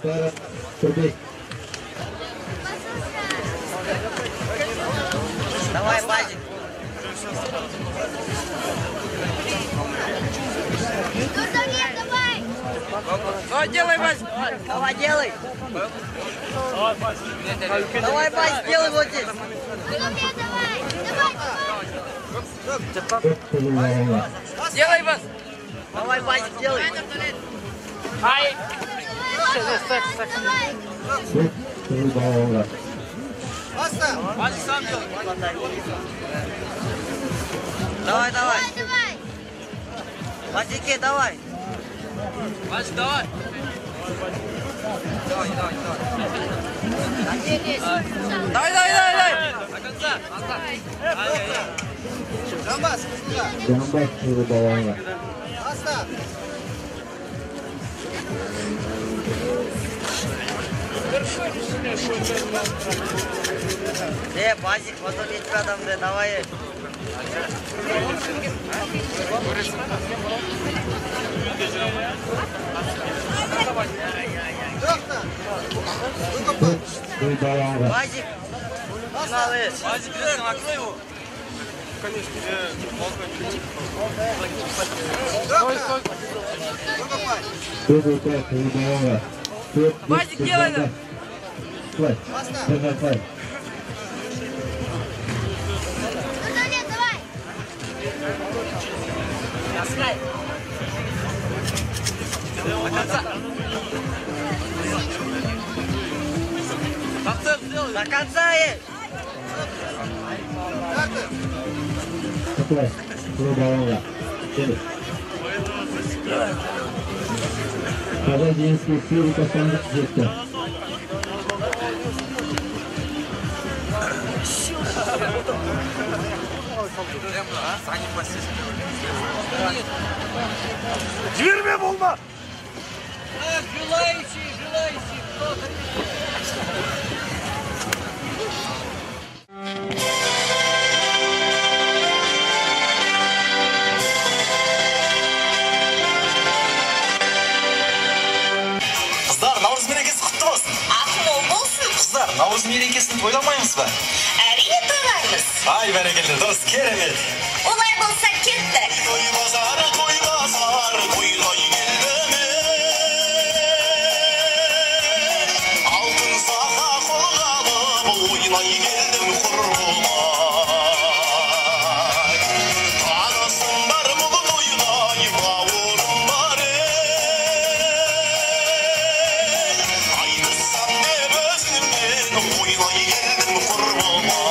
Саров, Турбей. Давай, Базик. Давай, делай, Базик. Давай, делай. Давай, Базик, делай вот здесь. Делай, Баз. Давай, Базик, делай. Ай. Базик сам делай. Давай, давай. Базике, давай. Базик, давай. Давай, давай, давай. Давай, давай, давай, давай. До конца. Жамбас. Жамбас балуанға. Базик, потом эти адамды, давай. Балуанға. Базик, финалы. Базик, накрой его. Конечно. Балуанға. Базик, делай это. Слай. Слай. До конца. Концерт сделай. До конца есть. Слай. Балуанға. Казадинский Фирика сандық жетті. Жіберме болма. Желающий. Қыздар, Наурыз мерекесі құтты болсын. Ақмол болсын. Қыздар, Наурыз мерекесін тойламаймыз ба? Әрине тойлаймыз. Ай, бәрекелді, дос, керемет. Олай болса кеттік. Той базар, тойлай келдіме. Алтын сақа қолғалып, ойлай келдім құрбыма. Қарасын бар мұғы тойлай, бауырым бар айтыссам деп өзіммен, ойлай келдім құрбыма.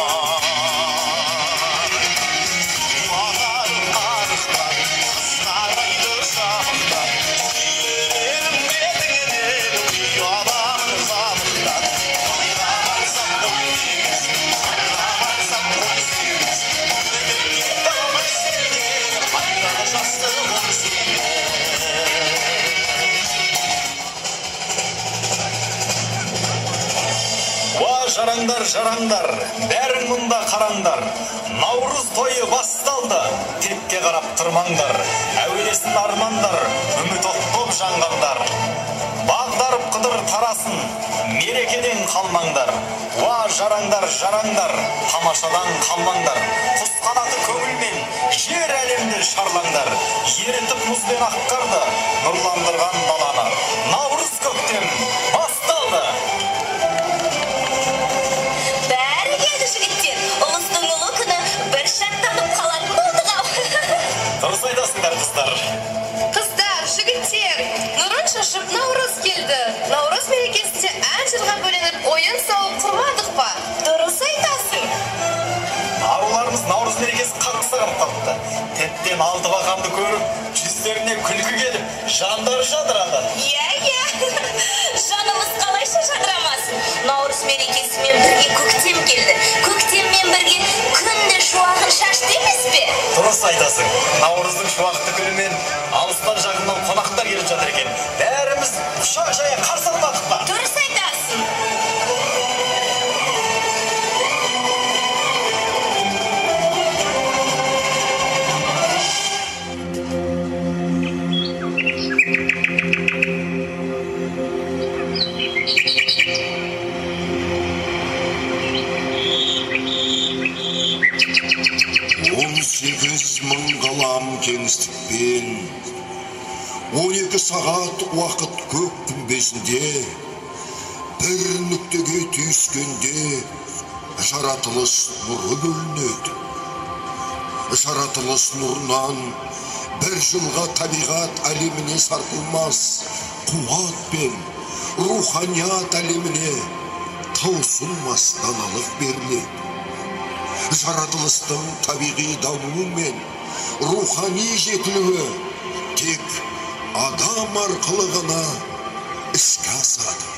Жараңдар, бәрің мұнда қараңдар. Наурыз тойы басталды, текке қарап тұрмаңдар. Әуелесін армандар, үміт от боп жанғандар. Бағдарып қыдыр тарасын, мерекеден қалмаңдар. Уа жараңдар, тамашадан қалмаңдар. Құс қанаты көңілмен, жер әлемді шарлаңдар. Ерітіп мұзбен аққарды, нұрландырған даланы. Наурыз көктем басталды. Дұрыс айтасыңдар, қыздар. Қыздар, жігіттер, нұрын шашып Наурыз келді. Наурыз мерекесінде ән жырға бөленіп, ойын сауық құрмадық па? Дұрыс айтасың. Аруларымыз Наурыз мерекесі қатты сағынып қалыпты. Теттен алды бақанды көріп, жүздеріне күлкі келіп, жандары жадырады. Иә, жанымыз қалайша жадырамасын. Наурыз мерекесімен бірге көктем келді. Көктеммен бірге күнде шуағын шашты емес пе? Дұрыс айтасың. Наурыздың шуақты күнімен алыстан жағынан қонақтар келіп жатыр екен. Бәріміз құшақ жая қарсы алмадық па? Дұрыс айтасың. кеңістікпен 12 сағат уақыт көк күмбезінде бір нүктеге түйіскенде жаратылыс нұры бөлінеді. Жаратылыс нұрынан бір жылға табиғат әлеміне сарқылмас қуат пен руханият әлеміне таусылмас даналық беріледі. Жаратылыстың табиғи дамуы мен рухани жетілуі тек адам арқылы ғана іске асады.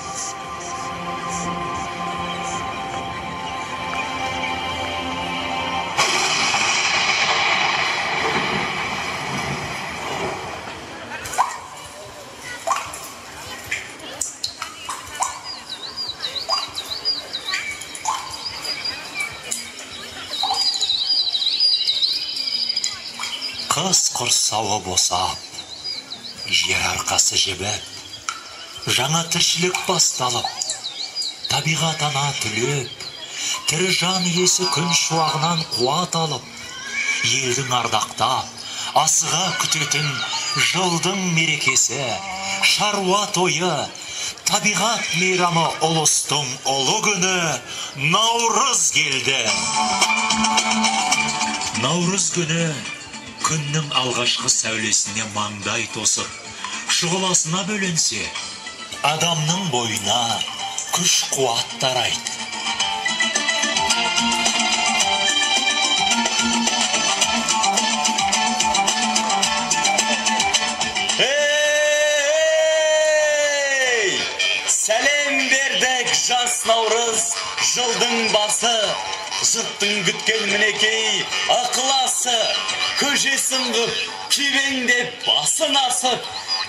Қыс құрсауы босап, жер арқасы жебіп, жаңа тіршілік басталып, табиғат ана түлеп, тірі жан иесі күн шуағынан қуат алып, елдің ардақтап, асыға күтетін жылдың мерекесі, шаруа тойы, табиғат мейрамы ұлыстың ұлы күні Наурыз келді. Наурыз күні күннің алғашқы сәулесіне маңдай тосып, шұғыласына бөленсе, адамның бойына күш қуат тарайды. Ей! Сәлем бердік жас Наурыз, жылдың басы, жұрттың күткен мінекей ықыласы, көжесін ғып, кебеңдеп басын асып,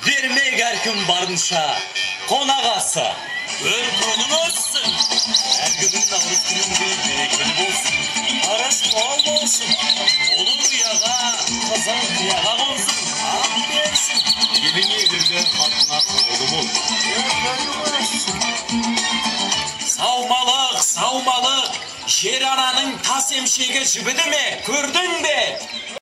бермек әркім барынша қонағасы. Өркөнің өссін, әркімнің Наурыз күніндей берекелі болсын, арыз мол болсын, ұлы ұяға, қызыл қияға болсын, ақ берсін, елің елірді қатына қолы бол. Саумалық, саумалық, жер ананың тас емшегі жібіді ме, көрдің бе?